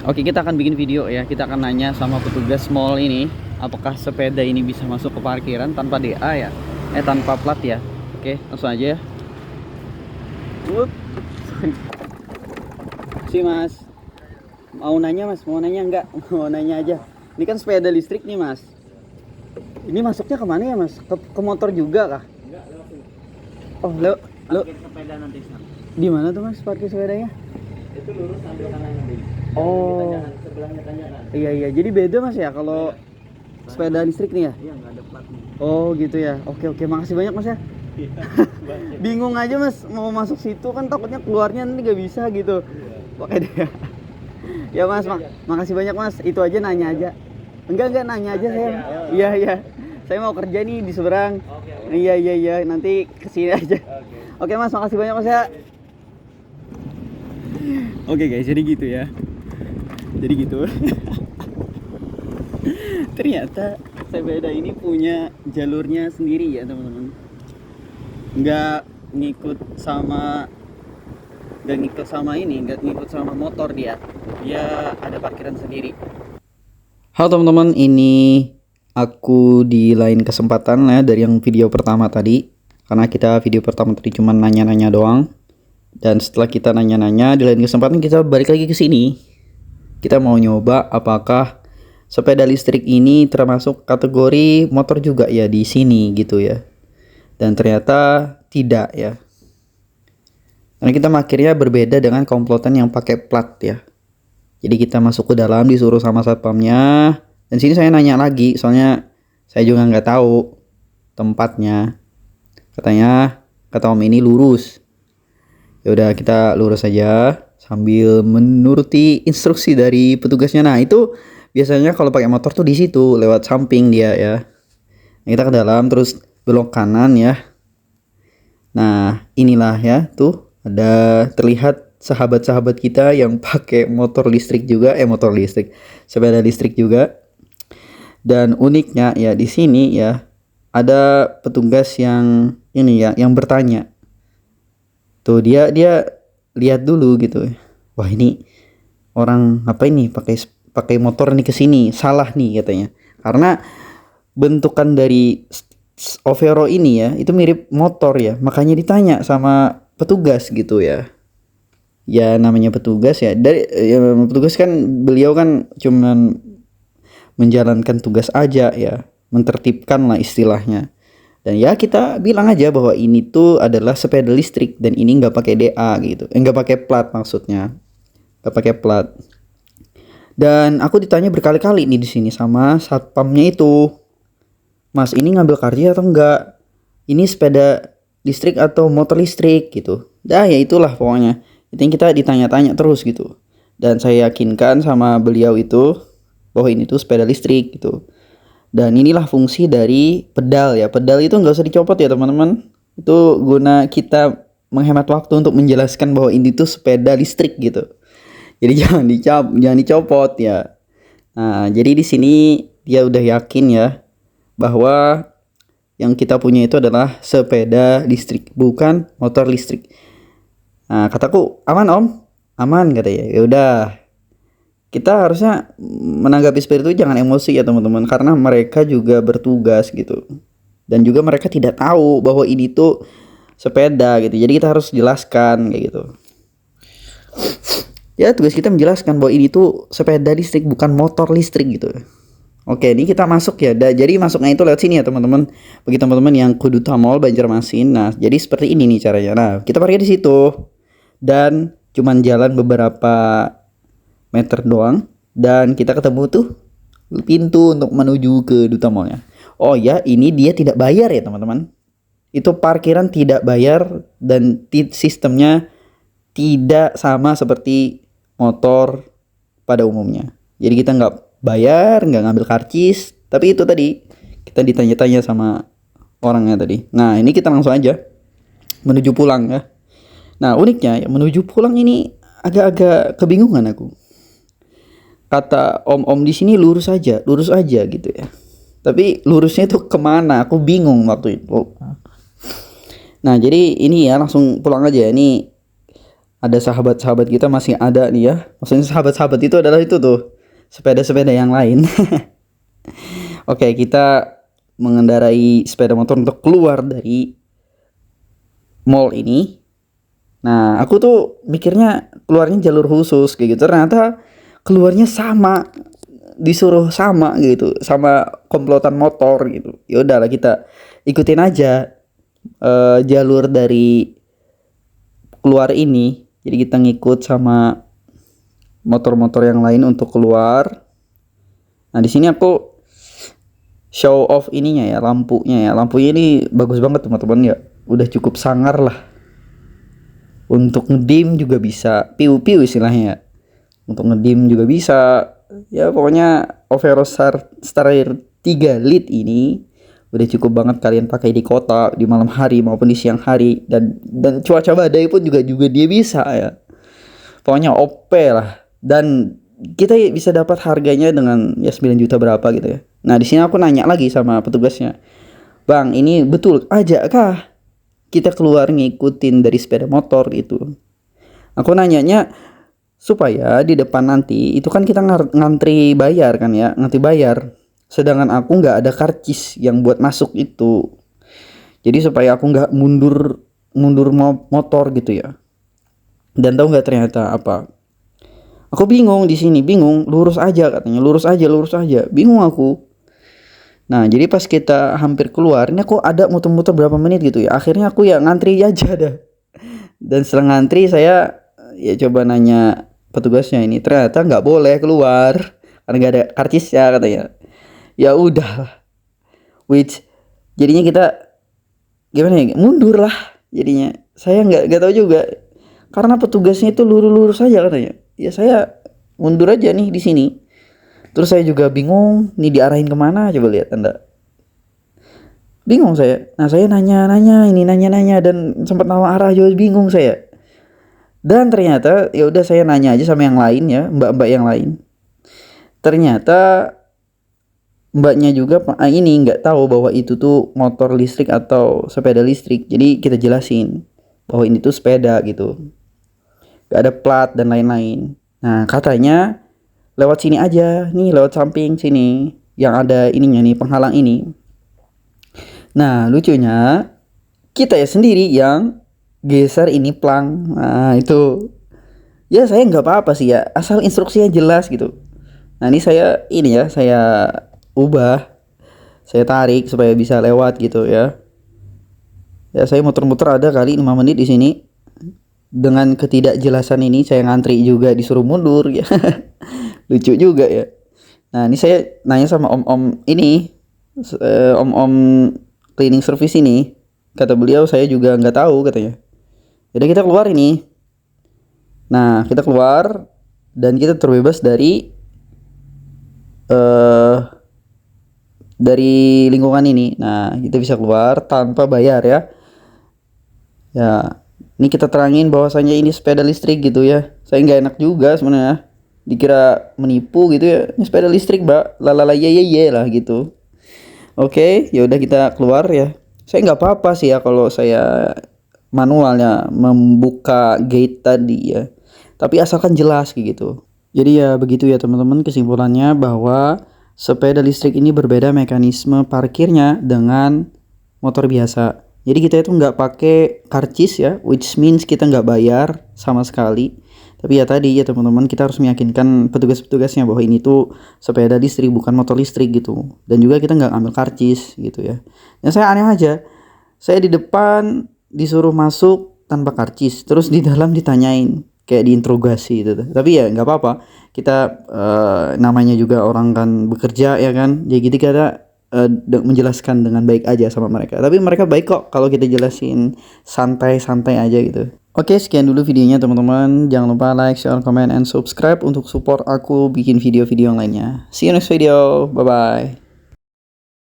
Oke, kita akan bikin video ya. Kita akan nanya sama petugas mall ini, apakah sepeda ini bisa masuk ke parkiran tanpa DA ya? Tanpa plat ya. Oke, langsung aja ya. Wup. Si Mas, mau nanya Mas? Mau nanya enggak? Mau nanya aja. Ini kan sepeda listrik nih Mas. Ini masuknya kemana ya Mas? Ke motor juga kah? Enggak, langsung. Oh, lo Parkir sepeda nanti sana. di mana tuh Mas parkir sepedanya? Itu lurus ambil kanan nanti. Oh. Tanjakan sebelahnya tanjakan. Iya, jadi beda Mas ya kalau sepeda listrik nih ya? Iya, enggak ada platnya. Oh gitu ya. Oke, makasih banyak Mas ya. Bingung aja Mas mau masuk situ kan takutnya keluarnya nanti gak bisa gitu. Pakai dia. Ya Mas, makasih banyak Mas. Itu aja nanya aja. Enggak nanya aja saya. Iya. Saya mau kerja nih di seberang. Oke. Iya. Nanti kesini aja. Oke Mas, makasih banyak Mas ya. Oke guys, jadi gitu ya. Jadi gitu. Ternyata sepeda ini punya jalurnya sendiri ya teman-teman. Nggak ngikut sama nggak ngikut sama motor dia ada parkiran sendiri. Halo teman-teman, ini aku di lain kesempatan ya dari yang video pertama tadi, karena kita video pertama tadi cuma nanya-nanya doang, dan setelah kita nanya-nanya di lain kesempatan kita balik lagi ke sini. Kita mau nyoba apakah sepeda listrik ini termasuk kategori motor juga ya di sini gitu ya. Dan ternyata tidak ya. Karena kita akhirnya berbeda dengan komplotan yang pakai plat ya. Jadi kita masuk ke dalam, disuruh sama satpamnya. Dan sini saya nanya lagi, soalnya saya juga nggak tahu tempatnya. Kata Om ini lurus. Ya udah kita lurus aja sambil menuruti instruksi dari petugasnya. Nah itu biasanya kalau pakai motor tuh di situ lewat samping dia ya. Nah, kita ke dalam terus belok kanan ya. Nah inilah ya, tuh ada terlihat sahabat-sahabat kita yang pakai motor listrik juga, sepeda listrik juga. Dan uniknya ya di sini ya ada petugas yang ini ya, yang bertanya. Tuh dia lihat dulu gitu. Wah ini orang apa ini pakai motor nih ke sini, salah nih katanya. Karena bentukan dari Overo ini ya itu mirip motor ya, makanya ditanya sama petugas gitu ya. Ya namanya petugas ya, petugas kan beliau kan cuman menjalankan tugas aja ya, mentertibkan lah istilahnya. Dan ya kita bilang aja bahwa ini tuh adalah sepeda listrik dan ini nggak pakai DA gitu, nggak pakai plat maksudnya, nggak pakai plat. Dan aku ditanya berkali-kali nih di sini sama satpamnya itu, Mas ini ngambil karcis atau enggak? Ini sepeda listrik atau motor listrik gitu. Dah ya itulah pokoknya. Itu yang kita ditanya-tanya terus gitu. Dan saya yakinkan sama beliau itu bahwa ini tuh sepeda listrik gitu. Dan inilah fungsi dari pedal ya. Pedal itu nggak usah dicopot ya teman-teman. Itu guna kita menghemat waktu untuk menjelaskan bahwa ini tuh sepeda listrik gitu. Jadi jangan dicopot ya. Nah, jadi di sini dia udah yakin ya bahwa yang kita punya itu adalah sepeda listrik, bukan motor listrik. Nah, kataku, aman Om? Aman katanya. Ya udah. Kita harusnya menanggapi seperti itu jangan emosi ya teman-teman, karena mereka juga bertugas gitu. Dan juga mereka tidak tahu bahwa ini tuh sepeda gitu. Jadi kita harus jelaskan kayak gitu. Ya tugas kita menjelaskan bahwa ini tuh sepeda listrik bukan motor listrik gitu. Oke, ini kita masuk ya. Jadi masuknya itu lewat sini ya teman-teman. Bagi teman-teman yang ke Duta Mall Banjarmasin. Nah, jadi seperti ini nih caranya. Nah, kita parkir di situ. Dan cuman jalan beberapa meter doang dan kita ketemu tuh pintu untuk menuju ke Duta Mallnya. Oh ya, ini dia tidak bayar ya teman-teman. Itu parkiran tidak bayar dan sistemnya tidak sama seperti motor pada umumnya. Jadi kita nggak bayar, nggak ngambil karcis, tapi itu tadi kita ditanya-tanya sama orangnya tadi. Nah ini kita langsung aja menuju pulang ya. Nah uniknya ya, menuju pulang ini agak-agak kebingungan aku. Kata om-om di sini lurus aja gitu ya. Tapi lurusnya itu kemana? Aku bingung waktu itu. Nah jadi ini ya langsung pulang aja. Ini ada sahabat-sahabat kita masih ada nih ya. Maksudnya sahabat-sahabat itu adalah itu tuh, sepeda-sepeda yang lain. Oke, kita mengendarai sepeda motor untuk keluar dari mall ini. Nah, aku tuh mikirnya keluarnya jalur khusus kayak gitu. Ternyata keluarnya sama, disuruh sama gitu, sama komplotan motor gitu. Ya udahlah, kita ikutin aja jalur dari keluar ini. Jadi kita ngikut sama motor-motor yang lain untuk keluar. Nah, di sini aku show off ininya ya, lampunya ya. Lampunya ini bagus banget teman-teman ya. Udah cukup sangar lah. Untuk ngedim juga bisa, piu-piu istilahnya. Untuk ngedim juga bisa. Ya pokoknya Overo Starter 3 Lite ini udah cukup banget kalian pakai di kota, di malam hari maupun di siang hari, dan cuaca badai pun juga dia bisa ya. Pokoknya OP lah. Dan kita bisa dapat harganya dengan ya 9 juta berapa gitu ya. Nah, di sini aku nanya lagi sama petugasnya. Bang, ini betul aja kah kita keluar ngikutin dari sepeda motor gitu? Aku nanyanya supaya di depan nanti itu kan kita ngantri bayar kan ya, ngantri bayar. Sedangkan aku nggak ada karcis yang buat masuk itu. Jadi supaya aku nggak mundur motor gitu ya. Dan tahu nggak ternyata apa? Aku bingung di sini, bingung. Lurus aja katanya, lurus aja. Bingung aku. Nah, jadi pas kita hampir keluar, ini aku ada muter-muter berapa menit gitu ya. Akhirnya aku ya ngantri aja dah. Dan setelah ngantri saya ya coba nanya petugasnya ini, ternyata nggak boleh keluar karena nggak ada karcisnya katanya. Ya udah, which jadinya kita gimana ya, mundur lah jadinya. Saya nggak tahu juga karena petugasnya itu lurus aja katanya. Ya saya mundur aja nih di sini. Terus saya juga bingung nih diarahin kemana, coba lihat Anda. Bingung saya. Nah, saya nanya dan sempat nawa arah juga bingung saya. Dan ternyata ya udah saya nanya aja sama yang lain ya, mbak-mbak yang lain. Ternyata mbaknya juga ini nggak tahu bahwa itu tuh motor listrik atau sepeda listrik. Jadi kita jelasin bahwa ini tuh sepeda gitu. Gak ada plat dan lain-lain. Nah, katanya lewat sini aja, nih lewat samping sini yang ada ininya nih, penghalang ini. Nah, lucunya kita ya sendiri yang geser ini plang. Nah, itu ya saya nggak apa-apa sih ya, asal instruksinya jelas gitu. Nah, ini saya ubah, saya tarik supaya bisa lewat gitu ya. Ya saya muter-muter ada kali 5 menit di sini. Dengan ketidakjelasan ini saya ngantri juga disuruh mundur ya. Lucu juga ya. Nah, ini saya nanya sama om-om ini, om-om cleaning service ini. Kata beliau saya juga nggak tahu katanya. Jadi kita keluar ini. Nah, kita keluar dan kita terbebas dari lingkungan ini. Nah, kita bisa keluar tanpa bayar ya. Ya, ini kita terangin bahwasanya ini sepeda listrik gitu ya. Saya nggak enak juga sebenarnya. Dikira menipu gitu ya. Ini sepeda listrik, Mbak. Lalala ye lah gitu. Oke, ya udah kita keluar ya. Saya nggak apa-apa sih ya kalau saya manualnya membuka gate tadi ya. Tapi asalkan jelas kayak gitu. Jadi ya begitu ya teman-teman, kesimpulannya bahwa sepeda listrik ini berbeda mekanisme parkirnya dengan motor biasa. Jadi kita itu nggak pakai karcis ya, which means kita nggak bayar sama sekali. Tapi ya tadi ya teman-teman, kita harus meyakinkan petugas-petugasnya bahwa ini tuh sepeda listrik bukan motor listrik gitu. Dan juga kita nggak ambil karcis gitu ya. Dan saya aneh aja, saya di depan disuruh masuk tanpa karcis, terus di dalam ditanyain kayak diinterogasi gitu. Tapi ya nggak apa-apa, kita namanya juga orang kan bekerja ya kan. Jadi kita menjelaskan dengan baik aja sama mereka. Tapi mereka baik kok kalau kita jelasin santai-santai aja gitu. Oke, sekian dulu videonya teman-teman. Jangan lupa like, share, comment, and subscribe untuk support aku bikin video-video yang lainnya. See you next video. Bye-bye.